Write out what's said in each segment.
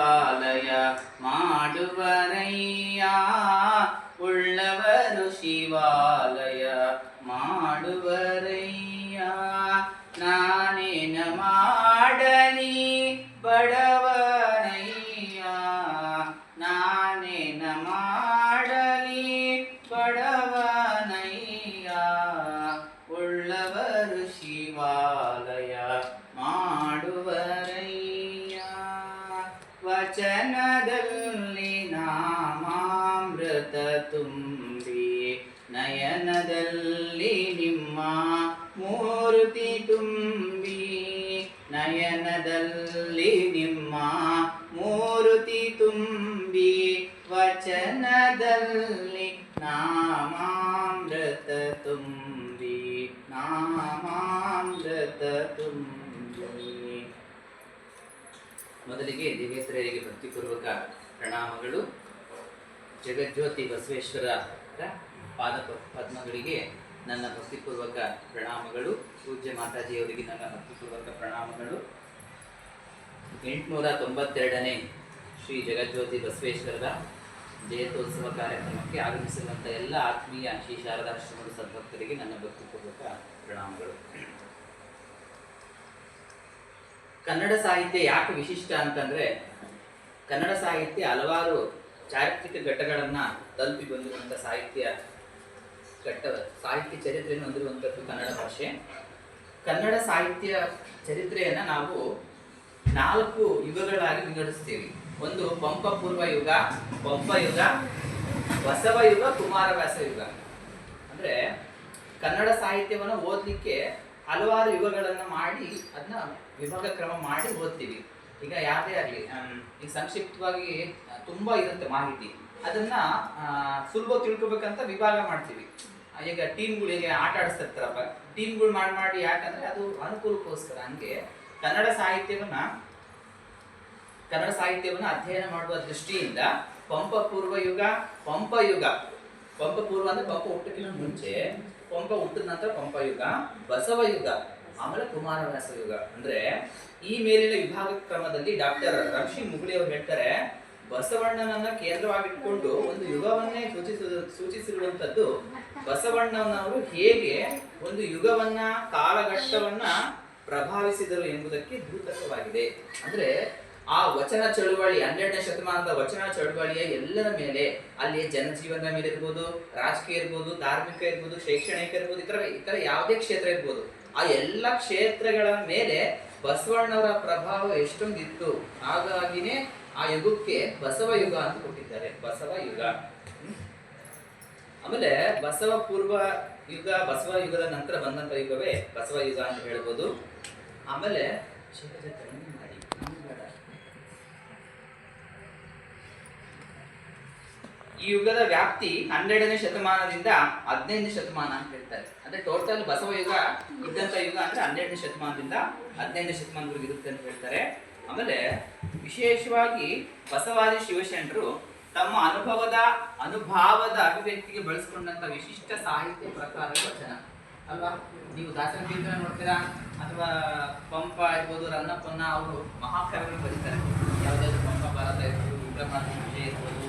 ಆಲಯ ಮಾಡುವರಯ್ಯ ಉಳ್ಳವರು ಶಿವಾಲಯ ಮಾಡುವರಯ್ಯ ನಾನೇನ ಮಾಡಲಿ ಬಡವನಯ್ಯ ನಾನೇನ ಮಾಡಲಿ ಬಡವನಯ್ಯ ಉಳ್ಳವರು ಶಿವಾಲಯ ಮಾಡುವರಯ್ಯ ವಚನದಲ್ಲಿ ನಾಮಾಮೃತ ತುಂಬಿ ನಯನದಲ್ಲಿ ನಿಮ್ಮ ಮೂರ್ತಿ ತುಂಬಿ ನಯನದಲ್ಲಿ ನಿಮ್ಮ ಮೂರ್ತಿ ತುಂಬಿ ವಚನದಲ್ಲಿ ನಾಮಾಮೃತ ತುಂಬಿ ನಾಮಾಮೃತ ತುಂಬಿ. ಮೊದಲಿಗೆ ದಿವ್ಯೇಶ್ವರರಿಗೆ ಭಕ್ತಿಪೂರ್ವಕ ಪ್ರಣಾಮಗಳು. ಜಗಜ್ಯೋತಿ ಬಸವೇಶ್ವರರ ಪಾದ ಪದ್ಮಗಳಿಗೆ ನನ್ನ ಭಕ್ತಿಪೂರ್ವಕ ಪ್ರಣಾಮಗಳು. ಪೂಜ್ಯ ಮಾತಾಜಿಯವರಿಗೆ ನನ್ನ ಭಕ್ತಿಪೂರ್ವಕ ಪ್ರಣಾಮಗಳು. 892ನೇ ಶ್ರೀ ಜಗಜ್ಯೋತಿ ಬಸವೇಶ್ವರರ ಜಯಂತ್ಯೋತ್ಸವ ಕಾರ್ಯಕ್ರಮಕ್ಕೆ ಆಗಮಿಸಿರುವಂಥ ಎಲ್ಲ ಆತ್ಮೀಯ ಶ್ರೀ ಶಾರದಾಶ್ರಮದ ಸದ್ಭಕ್ತರಿಗೆ ನನ್ನ ಭಕ್ತಿಪೂರ್ವಕ ಪ್ರಣಾಮಗಳು. ಕನ್ನಡ ಸಾಹಿತ್ಯ ಯಾಕೆ ವಿಶಿಷ್ಟ ಅಂತಂದರೆ, ಕನ್ನಡ ಸಾಹಿತ್ಯ ಹಲವಾರು ಚಾರಿತ್ರಿಕ ಘಟ್ಟಗಳನ್ನು ತಲುಪಿ ಬಂದಿರುವಂಥ ಸಾಹಿತ್ಯ ಚರಿತ್ರೆಯನ್ನು ಹೊಂದಿರುವಂಥದ್ದು ಕನ್ನಡ ಭಾಷೆ. ಕನ್ನಡ ಸಾಹಿತ್ಯ ಚರಿತ್ರೆಯನ್ನು ನಾವು 4 ಯುಗಗಳಾಗಿ ವಿಂಗಡಿಸ್ತೀವಿ. ಒಂದು ಪಂಪ ಪೂರ್ವ ಯುಗ, ಪಂಪ ಯುಗ, ಬಸವ ಯುಗ, ಕುಮಾರವ್ಯಾಸ ಯುಗ. ಅಂದರೆ ಕನ್ನಡ ಸಾಹಿತ್ಯವನ್ನು ಓದಲಿಕ್ಕೆ ಹಲವಾರು ಯುಗಗಳನ್ನು ಮಾಡಿ ಅದನ್ನ ವಿಭಾಗ ಕ್ರಮ ಮಾಡಿ ಓದ್ತೀವಿ. ಈಗ ಯಾವುದೇ ಆಗಲಿ, ಈಗ ಸಂಕ್ಷಿಪ್ತವಾಗಿ ತುಂಬ ಇರುತ್ತೆ ಮಾಹಿತಿ, ಅದನ್ನ ಸುಲಭ ತಿಳ್ಕೊಬೇಕಂತ ವಿಭಾಗ ಮಾಡ್ತೀವಿ. ಈಗ ಟೀಮ್ಗಳು ಹೇಗೆ ಆಟ ಆಡಿಸ್ತಿರ್ತಾರಪ್ಪ, ಟೀಮ್ಗಳು ಮಾಡಿ ಯಾಕಂದ್ರೆ ಅದು ಅನುಕೂಲಕ್ಕೋಸ್ಕರ. ಹಂಗೆ ಕನ್ನಡ ಸಾಹಿತ್ಯವನ್ನ ಅಧ್ಯಯನ ಮಾಡುವ ದೃಷ್ಟಿಯಿಂದ ಪಂಪ ಪೂರ್ವ ಯುಗ, ಪಂಪ ಯುಗ, ಪಂಪ ಪೂರ್ವ ಅಂದ್ರೆ ಪಂಪ ಹುಟ್ಟಕ್ಕಿಂತ ಮುಂಚೆ, ಪಂಪ ಹುಟ್ಟಿದ ನಂತರ ಪಂಪ ಯುಗ, ಬಸವ ಯುಗ, ಆಮೇಲೆ ಕುಮಾರವ್ಯಾಸ ಯುಗ. ಅಂದ್ರೆ ಈ ಮೇಲಿನ ವಿಭಾಗ ಕ್ರಮದಲ್ಲಿ ಡಾಕ್ಟರ್ ರಂಶಿ ಮುಗುಳಿ ಅವರು ಹೇಳ್ತಾರೆ, ಬಸವಣ್ಣನನ್ನ ಕೇಂದ್ರವಾಗಿಟ್ಕೊಂಡು ಒಂದು ಯುಗವನ್ನೇ ಸೂಚಿಸಿರುವಂತದ್ದು ಬಸವಣ್ಣನವರು ಹೇಗೆ ಒಂದು ಯುಗವನ್ನ, ಕಾಲಘಟ್ಟವನ್ನ ಪ್ರಭಾವಿಸಿದರು ಎಂಬುದಕ್ಕೆ ದ್ಯೋತಕವಾಗಿದೆ. ಅಂದ್ರೆ ಆ ವಚನ ಚಳುವಳಿ, 12ನೇ ಶತಮಾನದ ವಚನ ಚಳುವಳಿಯ ಎಲ್ಲರ ಮೇಲೆ, ಅಲ್ಲಿ ಜನಜೀವನದ ಮೇಲೆ ಇರ್ಬೋದು, ರಾಜಕೀಯ ಇರ್ಬೋದು, ಧಾರ್ಮಿಕ ಇರ್ಬೋದು, ಶೈಕ್ಷಣಿಕ ಇರ್ಬೋದು, ಇತರ ಯಾವುದೇ ಕ್ಷೇತ್ರ ಇರ್ಬೋದು, ಆ ಎಲ್ಲ ಕ್ಷೇತ್ರಗಳ ಮೇಲೆ ಬಸವಣ್ಣವರ ಪ್ರಭಾವ ಎಷ್ಟೊಂದಿತ್ತು. ಹಾಗಾಗಿನೇ ಆ ಯುಗಕ್ಕೆ ಬಸವ ಯುಗ ಅಂತ ಕೊಟ್ಟಿದ್ದಾರೆ, ಬಸವ ಯುಗ. ಆಮೇಲೆ ಬಸವ ಪೂರ್ವ ಯುಗ, ಬಸವ ಯುಗದ ನಂತರ ಬಂದಂತ ಯುಗವೇ ಬಸವ ಯುಗ ಅಂತ ಹೇಳ್ಬೋದು. ಆಮೇಲೆ ಈ ಯುಗದ ವ್ಯಾಪ್ತಿ 12ನೇ ಶತಮಾನದಿಂದ 15ನೇ ಶತಮಾನ ಅಂತ ಹೇಳ್ತಾರೆ. ಅಂದ್ರೆ ಟೋಟಲ್ ಬಸವ ಯುಗ ಇದ್ದಂತ ಯುಗ ಅಂದ್ರೆ 12ನೇ ಶತಮಾನದಿಂದ 15ನೇ ಶತಮಾನದವರೆಗೆ ಇರುತ್ತೆ ಅಂತ ಹೇಳ್ತಾರೆ. ಆಮೇಲೆ ವಿಶೇಷವಾಗಿ ಬಸವಾದಿ ಶಿವಶರಣರು ತಮ್ಮ ಅನುಭಾವದ ಅಭಿವ್ಯಕ್ತಿಗೆ ಬಳಸಿಕೊಂಡಂತ ವಿಶಿಷ್ಟ ಸಾಹಿತ್ಯ ಪ್ರಕಾರ ವಚನ ಅಲ್ವಾ. ನೀವು ದಾಸರ ಕೀರ್ತನೆ ನೋಡ್ತೀರಾ, ಅಥವಾ ಪಂಪ ಇರ್ಬೋದು, ರನ್ನಪ್ಪನ್ನ ಅವರು ಮಹಾಕಾವ್ಯಗಳು ಬರೀತಾರೆ. ಯಾವುದಾದ್ರು ಪಂಪ ಭಾರತ ಇರ್ಬೋದು, ವಿಕ್ರಮಾರ್ಕ ಇರ್ಬೋದು,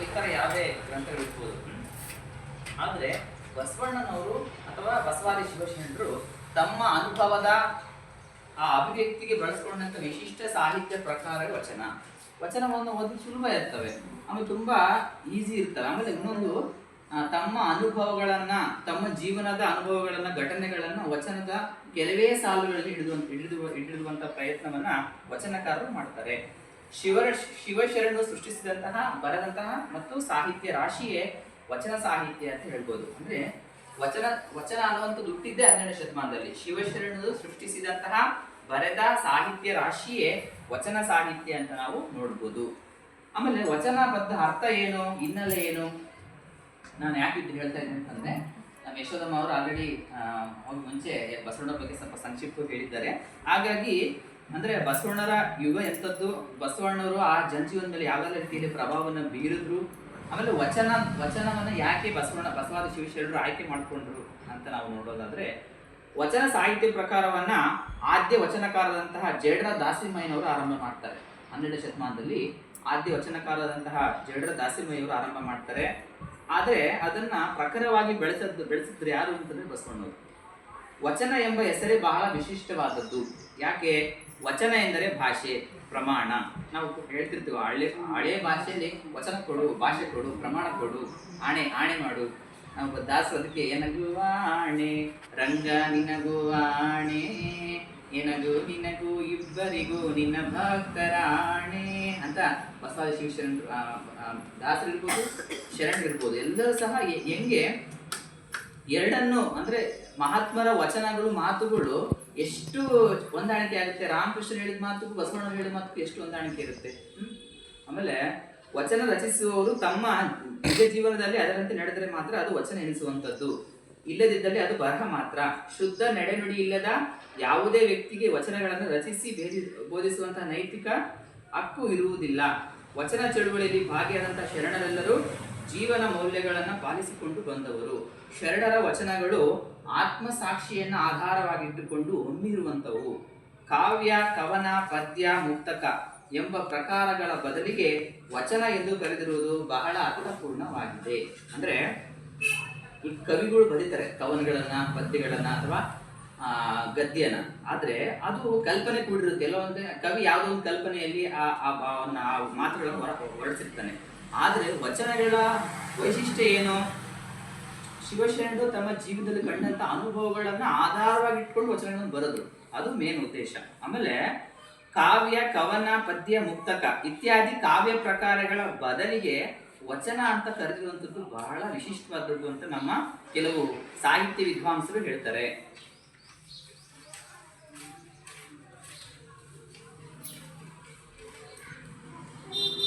ಈ ಥರ ಯಾವುದೇ ಗ್ರಂಥಗಳು ಇರ್ಬೋದು. ಆದರೆ ಬಸವಣ್ಣನವರು ಅಥವಾ ಬಸವಾದಿ ಶಿವಶರಣರು ತಮ್ಮ ಅನುಭವದ ಆ ಅಭಿವ್ಯಕ್ತಿಗೆ ಬಳಸ್ಕೊಂಡಂಥ ವಿಶಿಷ್ಟ ಸಾಹಿತ್ಯ ಪ್ರಕಾರ ವಚನವನ್ನು ಓದಿ ಸುಲಭ ಇರ್ತವೆ, ಆಮೇಲೆ ತುಂಬಾ ಈಸಿ ಇರ್ತವೆ. ಆಮೇಲೆ ಇನ್ನೊಂದು, ತಮ್ಮ ಅನುಭವಗಳನ್ನ, ತಮ್ಮ ಜೀವನದ ಅನುಭವಗಳನ್ನ, ಘಟನೆಗಳನ್ನ ವಚನದ ಕೆಲವೇ ಸಾಲುಗಳಲ್ಲಿ ಹಿಡಿದುವಂತ ಪ್ರಯತ್ನವನ್ನ ವಚನಕಾರರು ಮಾಡ್ತಾರೆ. ಶಿವಶರಣರು ಸೃಷ್ಟಿಸಿದಂತಹ, ಬರೆದಂತಹ ಮತ್ತು ಸಾಹಿತ್ಯ ರಾಶಿಯೇ ವಚನ ಸಾಹಿತ್ಯ ಅಂತ ಹೇಳ್ಬೋದು. ಅಂದ್ರೆ ವಚನ ಅನ್ನುವಂಥದ್ದು ಹುಟ್ಟಿದ್ದೇ 12ನೇ ಶತಮಾನದಲ್ಲಿ. ಶಿವಶರಣರು ಸೃಷ್ಟಿಸಿದಂತಹ ಬರೆದ ಸಾಹಿತ್ಯ ರಾಶಿಯೇ ವಚನ ಸಾಹಿತ್ಯ ಅಂತ ನಾವು ನೋಡ್ಬೋದು. ಆಮೇಲೆ ವಚನಬದ್ಧ ಅರ್ಥ ಏನು, ಹಿನ್ನೆಲೆ ಏನು, ನಾನು ಯಾಕೆ ಹೇಳ್ತಾ ಇದ್ದೀನಿ ಅಂತಂದ್ರೆ, ನಮ್ಮ ಯಶೋದಮ್ಮ ಅವರು ಆಲ್ರೆಡಿ ಮುಂಚೆ ಬಸವಣ್ಣ ಬಗ್ಗೆ ಸ್ವಲ್ಪ ಸಂಕ್ಷಿಪ್ತವಾಗಿ ಹೇಳಿದ್ದಾರೆ. ಹಾಗಾಗಿ ಅಂದ್ರೆ ಬಸವಣ್ಣರ ಯುಗ ಎಂಥದ್ದು, ಬಸವಣ್ಣವರು ಆ ಜನಜೀವನ ಮೇಲೆ ಯಾವ ರೀತಿಯಲ್ಲಿ ಪ್ರಭಾವವನ್ನು ಬೀರಿದ್ರು, ಆಮೇಲೆ ವಚನವನ್ನ ಯಾಕೆ ಬಸವಾದಿ ಶಿವಶರಣರು ಆಯ್ಕೆ ಮಾಡಿಕೊಂಡ್ರು ಅಂತ ನಾವು ನೋಡೋದಾದ್ರೆ, ವಚನ ಸಾಹಿತ್ಯ ಪ್ರಕಾರವನ್ನ ಆದ್ಯ ವಚನಕಾರರಂತಹ ಜೇಡ್ರ ದಾಸಿಮಯ್ಯನವರು ಆರಂಭ ಮಾಡ್ತಾರೆ. 12ನೇ ಶತಮಾನದಲ್ಲಿ ಆದ್ಯ ವಚನಕಾರರಾದಂತಹ ಜಡರ ದಾಸಿಮಯ್ಯವರು ಆರಂಭ ಮಾಡ್ತಾರೆ. ಆದರೆ ಅದನ್ನ ಪ್ರಖರವಾಗಿ ಬೆಳೆಸಿದ್ರು ಯಾರು ಅಂತಂದ್ರೆ ಬಸವಣ್ಣವರು. ವಚನ ಎಂಬ ಹೆಸರೇ ಬಹಳ ವಿಶಿಷ್ಟವಾದದ್ದು. ಯಾಕೆ? ವಚನ ಎಂದರೆ ಭಾಷೆ, ಪ್ರಮಾಣ. ನಾವು ಹೇಳ್ತಿರ್ತೀವಿ ಹಳೆ ಭಾಷೆಯಲ್ಲಿ ವಚನ ಕೊಡು, ಭಾಷೆ ಕೊಡು, ಪ್ರಮಾಣ ಕೊಡು, ಆಣೆ ಮಾಡು. ನಾವು ದಾಸರು ಅದಕ್ಕೆ ಏನಗೂ ಆಣೆ ರಂಗ ನಿನಗೂ ಆಣೆ, ಏನಗೂ ನಿನಗೂ ಇಬ್ಬರಿಗೂ ನಿನ್ನ ಭಕ್ತರ ಆಣೆ ಅಂತ ಬಸವಾದಿ ಶಿವಶರಣರು ದಾಸರು ಇರ್ಬೋದು, ಶರಣರಿರ್ಬೋದು, ಎಲ್ಲರೂ ಸಹ ಹೆಂಗೆ ಎರಡನ್ನು ಅಂದ್ರೆ ಮಹಾತ್ಮರ ವಚನಗಳು ಮಾತುಗಳು ಎಷ್ಟು ಹೊಂದಾಣಿಕೆ ಆಗುತ್ತೆ. ರಾಮಕೃಷ್ಣ ಹೇಳಿದ ಮಾತುಗೂ ಬಸವಣ್ಣ ಹೇಳಿದ ಮಾತುಗೂ ಎಷ್ಟು ಹೊಂದಾಣಿಕೆ ಇರುತ್ತೆ. ಆಮೇಲೆ ವಚನ ರಚಿಸುವವರು ತಮ್ಮ ನಿಜ ಜೀವನದಲ್ಲಿ ಅದರಂತೆ ನಡೆದರೆ ಮಾತ್ರ ಅದು ವಚನ ಎನಿಸುವಂಥದ್ದು, ಇಲ್ಲದಿದ್ದಲ್ಲಿ ಅದು ಬರಹ ಮಾತ್ರ. ಶುದ್ಧ ನಡೆನುಡಿ ಇಲ್ಲದ ಯಾವುದೇ ವ್ಯಕ್ತಿಗೆ ವಚನಗಳನ್ನು ರಚಿಸಿ ಬೋಧಿಸುವಂತಹ ನೈತಿಕ ಹಕ್ಕು ಇರುವುದಿಲ್ಲ. ವಚನ ಚಳುವಳಿಯಲ್ಲಿ ಭಾಗಿಯಾದಂತಹ ಶರಣರೆಲ್ಲರೂ ಜೀವನ ಮೌಲ್ಯಗಳನ್ನು ಪಾಲಿಸಿಕೊಂಡು ಬಂದವರು. ಶರಣರ ವಚನಗಳು ಆತ್ಮಸಾಕ್ಷಿಯನ್ನ ಆಧಾರವಾಗಿಟ್ಟುಕೊಂಡು ಹೊಮ್ಮಿರುವಂಥವು. ಕಾವ್ಯ, ಕವನ, ಪದ್ಯ, ಮುಕ್ತಕ ಎಂಬ ಪ್ರಕಾರಗಳ ಬದಲಿಗೆ ವಚನ ಎಂದು ಕರೆದಿರುವುದು ಬಹಳ ಅರ್ಥಪೂರ್ಣವಾಗಿದೆ. ಅಂದ್ರೆ ಈ ಕವಿಗಳು ಬರೀತಾರೆ ಕವನಗಳನ್ನ, ಪದ್ಯಗಳನ್ನ ಅಥವಾ ಗದ್ಯನ, ಆದ್ರೆ ಅದು ಕಲ್ಪನೆ ಕೂಡಿರುತ್ತೆ. ಎಲ್ಲವಂದ್ರೆ ಕವಿ ಯಾವುದೋ ಒಂದು ಕಲ್ಪನೆಯಲ್ಲಿ ಆ ಮಾತುಗಳನ್ನು ಹೊರಡಿಸಿರ್ತಾನೆ. ಆದ್ರೆ ವಚನಗಳ ವೈಶಿಷ್ಟ್ಯ ಏನು? ಶಿವಶರಣರು ತಮ್ಮ ಜೀವನದಲ್ಲಿ ಕಂಡಂತ ಅನುಭವಗಳನ್ನ ಆಧಾರವಾಗಿ ಇಟ್ಕೊಂಡು ವಚನಗಳನ್ನು ಬರೆದ್ರು. ಅದು ಮೇನ್ ಉದ್ದೇಶ. ಆಮೇಲೆ ಕಾವ್ಯ, ಕವನ, ಪದ್ಯ, ಮುಕ್ತಕ ಇತ್ಯಾದಿ ಕಾವ್ಯ ಪ್ರಕಾರಗಳ ಬದಲಿಗೆ ವಚನ ಅಂತ ಕರೆದಿರುವಂಥದ್ದು ಬಹಳ ವಿಶಿಷ್ಟವಾದದ್ದು ಅಂತ ನಮ್ಮ ಕೆಲವು ಸಾಹಿತ್ಯ ವಿದ್ವಾಂಸರು ಹೇಳ್ತಾರೆ.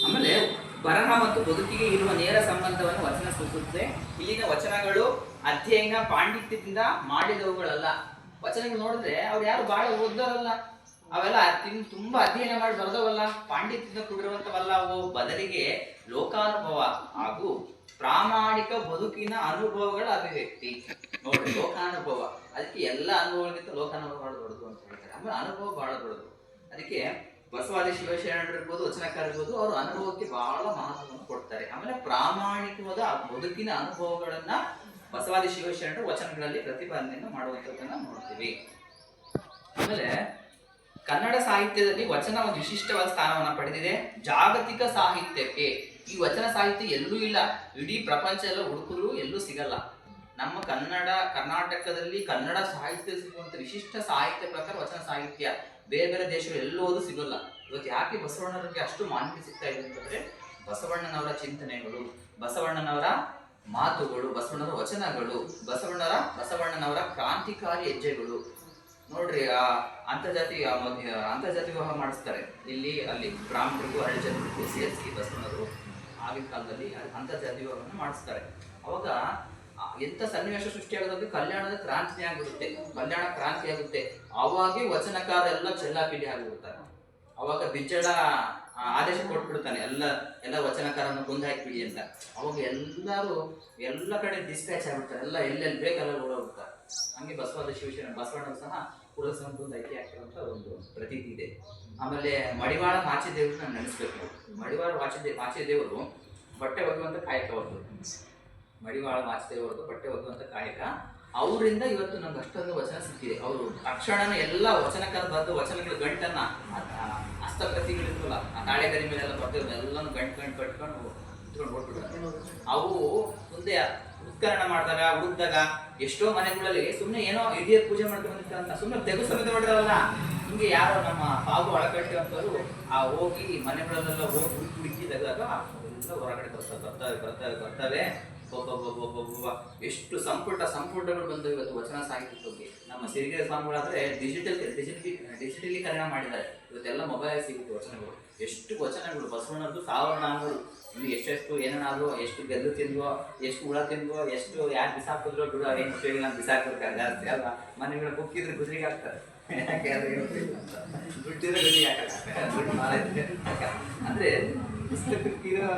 ಆಮೇಲೆ ಬರಹ ಮತ್ತು ಬದುಕಿಗೆ ಇರುವ ನೇರ ಸಂಬಂಧವನ್ನು ವಚನ ಸೂಚಿಸುತ್ತೆ. ಇಲ್ಲಿನ ವಚನಗಳು ಅಧ್ಯಯನ ಪಾಂಡಿತ್ಯದಿಂದ ಮಾಡಿದವುಗಳಲ್ಲ. ವಚನಗಳು ನೋಡಿದ್ರೆ ಅವ್ರು ಯಾರು ಬಹಳ ಓದೋರಲ್ಲ, ಅವೆಲ್ಲ ತುಂಬಾ ಅಧ್ಯಯನ ಮಾಡಿ ಬರೆದವಲ್ಲ, ಪಾಂಡಿತ್ಯದಿಂದ ಕೂಡಿರುವಂತವಲ್ಲ. ಅವು ಬದಲಿಗೆ ಲೋಕಾನುಭವ ಹಾಗೂ ಪ್ರಾಮಾಣಿಕ ಬದುಕಿನ ಅನುಭವಗಳ ಅಭಿವ್ಯಕ್ತಿ. ನೋಡ್ರಿ, ಲೋಕಾನುಭವ, ಅದಕ್ಕೆ ಎಲ್ಲ ಅನುಭವಗಳಿಗಿಂತ ಲೋಕಾನುಭವ ಬಹಳ ದೊಡ್ಡದು ಅಂತ ಹೇಳ್ತಾರೆ. ಆಮೇಲೆ ಅನುಭವ ಬಹಳ ದೊಡ್ಡದು. ಅದಕ್ಕೆ ಬಸವಾದಿ ಶಿವಶರಣರು ಇರ್ಬೋದು, ವಚನಕಾರ ಇರ್ಬೋದು, ಅವರು ಅನುಭವಕ್ಕೆ ಬಹಳ ಮಹತ್ವವನ್ನು ಕೊಡ್ತಾರೆ. ಆಮೇಲೆ ಪ್ರಾಮಾಣಿಕವಾದ ಬದುಕಿನ ಅನುಭವಗಳನ್ನ ಬಸವಾದಿ ಶಿವಶರಣರು ವಚನಗಳಲ್ಲಿ ಪ್ರತಿಪಾದನೆಯನ್ನು ಮಾಡುವಂಥದ್ದನ್ನ ನೋಡ್ತೀವಿ. ಆಮೇಲೆ ಕನ್ನಡ ಸಾಹಿತ್ಯದಲ್ಲಿ ವಚನ ಒಂದು ವಿಶಿಷ್ಟವಾದ ಸ್ಥಾನವನ್ನು ಪಡೆದಿದೆ. ಜಾಗತಿಕ ಸಾಹಿತ್ಯಕ್ಕೆ ಈ ವಚನ ಸಾಹಿತ್ಯ ಎಲ್ಲೂ ಇಲ್ಲ. ಇಡೀ ಪ್ರಪಂಚ ಎಲ್ಲ ಹುಡುಕರು ಎಲ್ಲೂ ಸಿಗಲ್ಲ. ನಮ್ಮ ಕರ್ನಾಟಕದಲ್ಲಿ ಕನ್ನಡ ಸಾಹಿತ್ಯ ಸಿಗುವಂತ ವಿಶಿಷ್ಟ ಸಾಹಿತ್ಯ ಪ್ರಕಾರ ವಚನ ಸಾಹಿತ್ಯ ಬೇರೆ ಬೇರೆ ದೇಶಗಳು ಎಲ್ಲೋದು ಸಿಗೋಲ್ಲ. ಇವತ್ತು ಯಾಕೆ ಬಸವಣ್ಣನಿಗೆ ಅಷ್ಟು ಮಾನ್ಯತೆ ಸಿಗ್ತಾ ಇದೆ ಅಂತಂದ್ರೆ ಬಸವಣ್ಣನವರ ಚಿಂತನೆಗಳು, ಬಸವಣ್ಣನವರ ಮಾತುಗಳು, ಬಸವಣ್ಣನವರ ವಚನಗಳು, ಬಸವಣ್ಣನವರ ಕ್ರಾಂತಿಕಾರಿ ಹೆಜ್ಜೆಗಳು. ನೋಡ್ರಿ, ಅಂತರ್ಜಾತಿ ವಿವಾಹ ಮಾಡಿಸ್ತಾರೆ ಇಲ್ಲಿ ಅಲ್ಲಿ, ಬ್ರಾಹ್ಮಣರಿಗೂ ಹಳ್ಳಿ ಜನರಿಗೂ ಸೇರಿಸಿ ಬಸವಣ್ಣರು ಆಗಿನ ಕಾಲದಲ್ಲಿ ಅಂತರ್ಜಾತಿ ವಿವಾಹವನ್ನು ಮಾಡಿಸ್ತಾರೆ. ಅವಾಗ ಎಂತ ಸನ್ನಿವೇಶ ಸೃಷ್ಟಿಯಾಗೋದಂದ್ರೆ ಕಲ್ಯಾಣ ಕ್ರಾಂತಿ ಆಗುತ್ತೆ. ಅವಾಗೇ ವಚನಕಾರ ಎಲ್ಲ ಚೆಲ್ಲಾಪಿಲ್ಲಿ ಆಗಿಬಿಡ್ತಾರೆ. ಅವಾಗ ಬಿಜ್ಜಳ ಆದೇಶ ಕೊಟ್ಬಿಡ್ತಾನೆ, ಎಲ್ಲ ವಚನಕಾರನ್ನು ಕೊಂದು ಹಾಕಿಬಿಡಿ ಅಂತ. ಅವಾಗ ಎಲ್ಲ ಕಡೆ ಡಿಸ್ಪ್ಯಾಚ್ ಆಗ್ಬಿಡ್ತಾರೆ, ಎಲ್ಲ ಎಲ್ಲೆಲ್ಲಿ ಬೇಕಲ್ಲ ಓಡೋಗ್ತಾರೆ. ಹಂಗೆ ಬಸವಣ್ಣರು ಸಹ ಪುರಸಭೆ ಒಂದು ಐಕ್ಯ ಆಗ್ತಿರುವಂತ ಒಂದು ಪ್ರತೀತಿ ಇದೆ. ಆಮೇಲೆ ಮಡಿವಾಳ ಮಾಚಿದೇವರು ನಾನು ನೆನೆಸ್ಬೇಕು. ಮಡಿವಾಳ ಮಾಚಿದೇವರು ಬಟ್ಟೆ ಒಗೆಯುವಂತ ಕಾಯಕ ಅವ್ರದ್ದು. ಮಡಿವಾಳ ಮಾಚಿದೇವರದ್ದು ಬಟ್ಟೆ ಒಗೆಯುವಂತ ಕಾಯಕ. ಅವರಿಂದ ಇವತ್ತು ನಮ್ಗೆ ಅಷ್ಟೊಂದು ವಚನ ಸಿಕ್ಕಿದೆ. ಅವರು ತಕ್ಷಣನೇ ಎಲ್ಲ ವಚನಕಾರ ಬರೆದು ವಚನಗಳ ಗಂಟನ್ನ ಹಸ್ತಪ್ರತಿಗಳಿದ್ವಲ್ಲ, ಆ ತಾಳೆಗರಿ ಮೇಲೆಲ್ಲ ಬರ್ತಿರೋದು ಎಲ್ಲಾನು ಗಂಟು ಕಟ್ಕೊಂಡು ಕುತ್ಕೊಂಡು ಹೊಟ್ಬಿಡ್ತಾರೆ. ಅವು ಮುಂದೆ ಉತ್ಕರಣ ಮಾಡಿದಾಗ ಹುಡುಕ್ದಾಗ ಎಷ್ಟೋ ಮನೆಗಳಲ್ಲಿ ಸುಮ್ಮನೆ ಏನೋ ಹಿರಿಯರ್ ಪೂಜೆ ಮಾಡ್ಕೊಂತ ಸುಮ್ಮನೆ ತೆಗು ಸಮೇತ ಮಾಡಿದಾರಲ್ಲ. ಹಿಂಗೆ ಯಾರೋ ನಮ್ಮ ಪಾಗು ಒಳಕಟ್ಟಿ ಅಂತವರು ಹೋಗಿ ಮನೆಗಳಲ್ಲೆಲ್ಲ ಹೋಗಿ ಹುಡುಕಿ ತೆಗೆದಾಗ ಎಲ್ಲ ಹೊರಗಡೆ ಬರ್ತವೆ. ಎಷ್ಟು ಸಂಪುಟಗಳು ಬಂದವು ಇವತ್ತು ವಚನ ಸಾಹಿತ್ಯದ ಬಗ್ಗೆ. ನಮ್ಮ ಸಿರಿಗೆರೆ ಸ್ವಾಮಿಗಳಾದ್ರೆ ಡಿಜಿಟಲೀಕರಣ ಮಾಡಿದ್ದಾರೆ. ಇವತ್ತೆಲ್ಲ ಮೊಬೈಲ್ ಸಿಗುತ್ತೆ ವಚನಗಳು. ಎಷ್ಟು ವಚನಗಳು ಬಸವಣ್ಣದ್ದು 1400. ಇನ್ನು ಎಷ್ಟೆಷ್ಟು ಏನಾದ್ರು, ಎಷ್ಟು ಗೆದ್ದು ತಿಂದ್ವೋ, ಎಷ್ಟು ಹುಳ ತಿಂದ್ವೋ, ಎಷ್ಟು ಯಾರು ಬಿಸಾಕಿದ್ರು ಬಿಡು, ಏನು ಉಪಯೋಗ ನಾನು ಬಿಸಾಕ್ಬೇಕು ಜಾಸ್ತಿ ಅಲ್ವಾ. ಮನೆಗಳು ಕುಕ್ಕಿದ್ರೆ ಗುಜರಿಗೆ ಹಾಕ್ತಾರೆ, ದುಡ್ಡಿದ್ರೆ ಗುಜರಿಗೆ ಹಾಕಲ್ಲ. ದುಡ್ಡು ಮಾರೈತೆ ಅಂದ್ರೆ ಪುಸ್ತಕಕ್ಕಿರೋ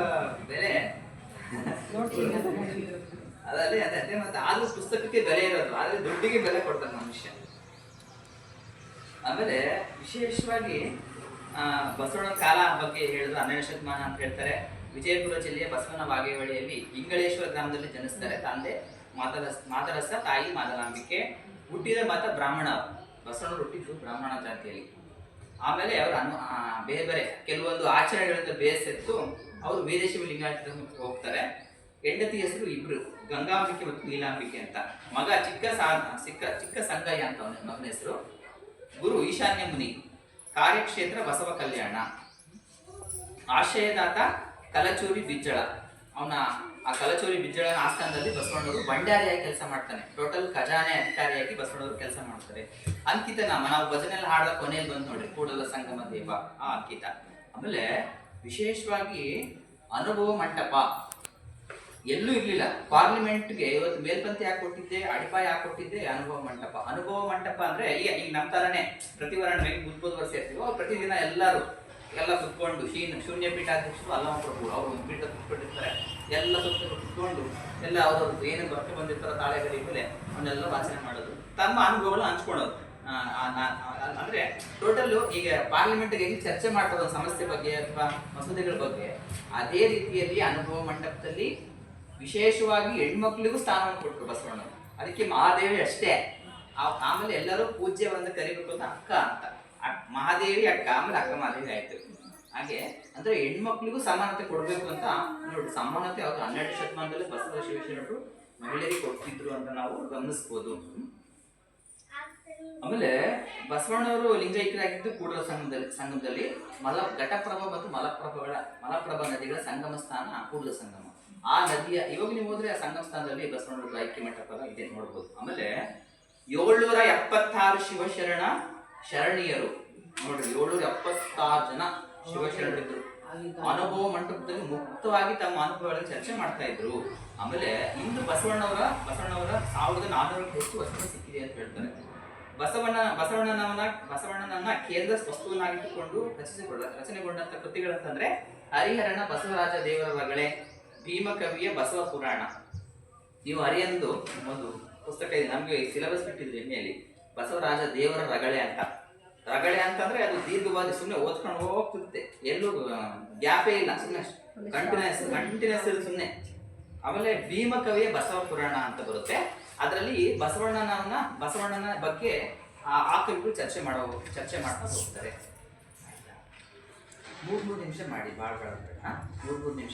ಬೆಲೆ ಅದೇ ಮತ್ತೆ ಆದ್ರೂ ಪುಸ್ತಕಕ್ಕೆ ಬೆಲೆ ಇರೋದು, ಆದ್ರೆ ದುಡ್ಡಿಗೆ ಬೆಲೆ ಕೊಡ್ತಾನೆ ಮನುಷ್ಯ. ಆಮೇಲೆ ವಿಶೇಷವಾಗಿ ಬಸವಣ್ಣನ ಕಾಲ ಬಗ್ಗೆ ಹೇಳಿದ್ರು 12ನೇ ಶತಮಾನ ಅಂತ ಹೇಳ್ತಾರೆ. ವಿಜಯಪುರ ಜಿಲ್ಲೆಯ ಬಸವನ ಬಾಗೇವಾಡಿಯಲ್ಲಿ ಇಂಗಳೇಶ್ವರ ಗ್ರಾಮದಲ್ಲಿ ಜನಿಸ್ತಾರೆ. ತಂದೆ ಮಾತರಸ, ತಾಯಿ ಮಾದಲಾಂಬಿಕೆ. ಹುಟ್ಟಿದ ಮತ ಬ್ರಾಹ್ಮಣ. ಬಸವಣ್ಣರು ಹುಟ್ಟಿದ್ದು ಬ್ರಾಹ್ಮಣ ಜಾತಿಯಲ್ಲಿ. ಆಮೇಲೆ ಅವರು ಬೇರೆ ಬೇರೆ ಕೆಲವೊಂದು ಆಚರಣೆಗಳಿಂದ ಬೇಸೆತ್ತು ಅವರು ವೀರಶೈವ ಲಿಂಗಾಯತ ಹೋಗ್ತಾರೆ. ಹೆಂಡತಿ ಹೆಸರು ಇಬ್ರು, ಗಂಗಾಂಬಿಕೆ ಮತ್ತು ನೀಲಾಂಬಿಕೆ ಅಂತ. ಮಗ ಚಿಕ್ಕ ಸಂಗಯ್ಯ ಅಂತ ಅವನ ಮಗನ ಹೆಸರು. ಗುರು ಈಶಾನ್ಯ ಮುನಿ. ಕಾರ್ಯಕ್ಷೇತ್ರ ಬಸವ ಕಲ್ಯಾಣ. ಆಶ್ರಯದಾತ ಕಲಚೂರಿ ಬಿಜ್ಜಳ. ಅವನ ಆ ಕಲಚೂರಿ ಬಿಜ್ಜಳನ ಆಸ್ಥಾನದಲ್ಲಿ ಬಸವಣ್ಣವರು ಭಂಡಾರಿಯಾಗಿ ಕೆಲಸ ಮಾಡ್ತಾನೆ. ಟೋಟಲ್ ಖಜಾನೆ ಅಧಿಕಾರಿಯಾಗಿ ಬಸವಣ್ಣವರು ಕೆಲಸ ಮಾಡ್ತಾರೆ. ಅಂಕಿತ ನಾಮ, ನಾವು ಭಜನೆಲ್ಲ ಹಾಡಿದ ಕೊನೆಯಲ್ಲಿ ಬಂದು ನೋಡಿ, ಕೂಡಲ ಸಂಗಮ ದೇವ, ಆ ಅಂಕಿತ. ಆಮೇಲೆ ವಿಶೇಷವಾಗಿ ಅನುಭವ ಮಂಟಪ ಎಲ್ಲೂ ಇರ್ಲಿಲ್ಲ. ಪಾರ್ಲಿಮೆಂಟ್ಗೆ ಇವತ್ತು ಮೇಲ್ಪಂಕ್ತಿ ಯಾಕೆ ಕೊಟ್ಟಿದ್ದೆ, ಅಡಿಪಾಯ ಯಾಕೆ ಕೊಟ್ಟಿದ್ದೆ, ಅನುಭವ ಮಂಟಪ. ಅನುಭವ ಮಂಟಪ ಅಂದ್ರೆ ಈಗ ನಮ್ಮ ತರನೇ ಪ್ರತಿ ವಾರ ಬುದ್ಧವಾರ ಸೇರ್ತೀವೋ ಪ್ರತಿದಿನ ಎಲ್ಲ ಕುತ್ಕೊಂಡು ಶೂನ್ಯ ಪೀಠಾಧ್ಯಕ್ಷರು ಅಲ್ಲಮ ಪ್ರಭು ಅವರು ಒಂದು ಪೀಠ ಕುತ್ಕೊಂಡಿರ್ತಾರೆ. ಎಲ್ಲ ಕುತ್ಕೊಂಡು ಎಲ್ಲ ಅವ್ರವ್ರದ್ದು ಏನು ಬರ್ಕೆ ಬಂದಿರ್ತಾರೋ ತಾಳೆಗರಿ ಮೇಲೆ ಅವನ್ನೆಲ್ಲ ವಾಚನೆ ಮಾಡೋದು, ತಮ್ಮ ಅನುಭವಗಳನ್ನ ಹಂಚ್ಕೊಳ್ಳೋದು. ಅಂದ್ರೆ ಟೋಟಲ್ ಈಗ ಪಾರ್ಲಿಮೆಂಟ್ಗೆ ಹೆಂಗೆ ಚರ್ಚೆ ಮಾಡ್ತಾರೆ ಒಂದು ಸಮಸ್ಯೆ ಬಗ್ಗೆ ಅಥವಾ ಮಸೂದೆಗಳ ಬಗ್ಗೆ, ಅದೇ ರೀತಿಯಲ್ಲಿ ಅನುಭವ ಮಂಟಪದಲ್ಲಿ ವಿಶೇಷವಾಗಿ ಹೆಣ್ಮಕ್ಳಿಗೂ ಸ್ಥಾನವನ್ನು ಕೊಟ್ಟರು ಬಸವಣ್ಣ. ಅದಕ್ಕೆ ಮಹಾದೇವಿ ಅಷ್ಟೇ. ಆಮೇಲೆ ಎಲ್ಲರೂ ಪೂಜ್ಯವನ್ನ ಕರಿಬೇಕು ಅಂತ ಅಕ್ಕ ಅಂತ, ಮಹಾದೇವಿ ಅಕ್ಕ, ಆಮೇಲೆ ಅಕ್ಕ ಮಹಾದೇವಿ ಆಯ್ತು. ಹಾಗೆ ಅಂದ್ರೆ ಹೆಣ್ಮಕ್ಳಿಗೂ ಸಮಾನತೆ ಕೊಡ್ಬೇಕು ಅಂತ ನೋಡಿ. ಸಮಾನತೆ ಅವರು 12ನೇ ಶತಮಾನದಲ್ಲಿ ಬಸವ ಶಿವಶರಣರು ಮಹಿಳೆಯರಿಗೆ ಕೊಡ್ತಿದ್ರು ಅಂತ ನಾವು ಗಮನಿಸ್ಬೋದು. ಆಮೇಲೆ ಬಸವಣ್ಣವರು ಲಿಂಗೈಕ್ಯರಾಗಿದ್ದು ಕೂಡಲ ಸಂಗಮದಲ್ಲಿ ಘಟಪ್ರಭಾ ಮತ್ತು ಮಲಪ್ರಭಾ ನದಿಗಳ ಸಂಗಮ ಸ್ಥಾನ ಕೂಡಲ ಸಂಗಮ. ಆ ನದಿಯ ಇವಾಗ ನೀವು ಹೋದ್ರೆ ಆ ಸಂಗಮ ಸ್ಥಾನದಲ್ಲಿ ಬಸವಣ್ಣವ್ರ ಐಕ್ಯ ಮಂಟಪ ಇದೆ ನೋಡ್ಬೋದು. ಆಮೇಲೆ 776 ಶಿವಶರಣ ಶರಣೀಯರು ನೋಡ್ರಿ, 776 ಜನ ಶಿವಶರಣರಿದ್ರು. ಅನುಭವ ಮಂಟಪದಲ್ಲಿ ಮುಕ್ತವಾಗಿ ತಮ್ಮ ಅನುಭವಗಳನ್ನು ಚರ್ಚೆ ಮಾಡ್ತಾ ಇದ್ರು. ಆಮೇಲೆ ಇಂದು ಬಸವಣ್ಣವರ 1400ಕ್ಕೂ ಹೆಚ್ಚು ವಸ್ತು ಸಿಕ್ಕಿದೆ ಅಂತ ಹೇಳ್ತಾರೆ. ಬಸವಣ್ಣನನ್ನ ಕೇಂದ್ರ ವಸ್ತುವನ್ನಾಗಿಟ್ಟುಕೊಂಡು ರಚನೆಗೊಂಡಂತ ಕೃತಿಗಳಂತಂದ್ರೆ ಹರಿಹರನ ಬಸವರಾಜ ದೇವರ ರಗಳೆ, ಭೀಮಕವಿಯ ಬಸವ ಪುರಾಣ. ನೀವು ಹರಿಯಂದು ಒಂದು ಪುಸ್ತಕ ಇದೆ, ನಮ್ಗೆ ಸಿಲೆಬಸ್ ಬಿಟ್ಟಿದ್ರಿ ಎಣ್ಣೆಯಲ್ಲಿ, ಬಸವರಾಜ ದೇವರ ರಗಳೆ ಅಂತ. ರಗಳೆ ಅಂತಂದ್ರೆ ಅದು ದೀರ್ಘವಾದ, ಸುಮ್ಮನೆ ಓದ್ಕೊಂಡು ಹೋಗ್ತಿರುತ್ತೆ, ಎಲ್ಲೂ ಗ್ಯಾಪೇ ಇಲ್ಲ, ಸುಮ್ಮನೆ ಕಂಟಿನ್ಯೂಸ್ ಸುಮ್ಮನೆ. ಆಮೇಲೆ ಭೀಮಕವಿಯ ಬಸವ ಪುರಾಣ ಅಂತ ಬರುತ್ತೆ. ಅದರಲ್ಲಿ ಬಸವಣ್ಣನ ಬಗ್ಗೆ ಆ ಕವಿಗಳು ಚರ್ಚೆ ಮಾಡ್ತಾ ಹೋಗ್ತಾರೆ. 3 ನಿಮಿಷ ಮಾಡಿ, ಭಾಳ 3 ನಿಮಿಷ.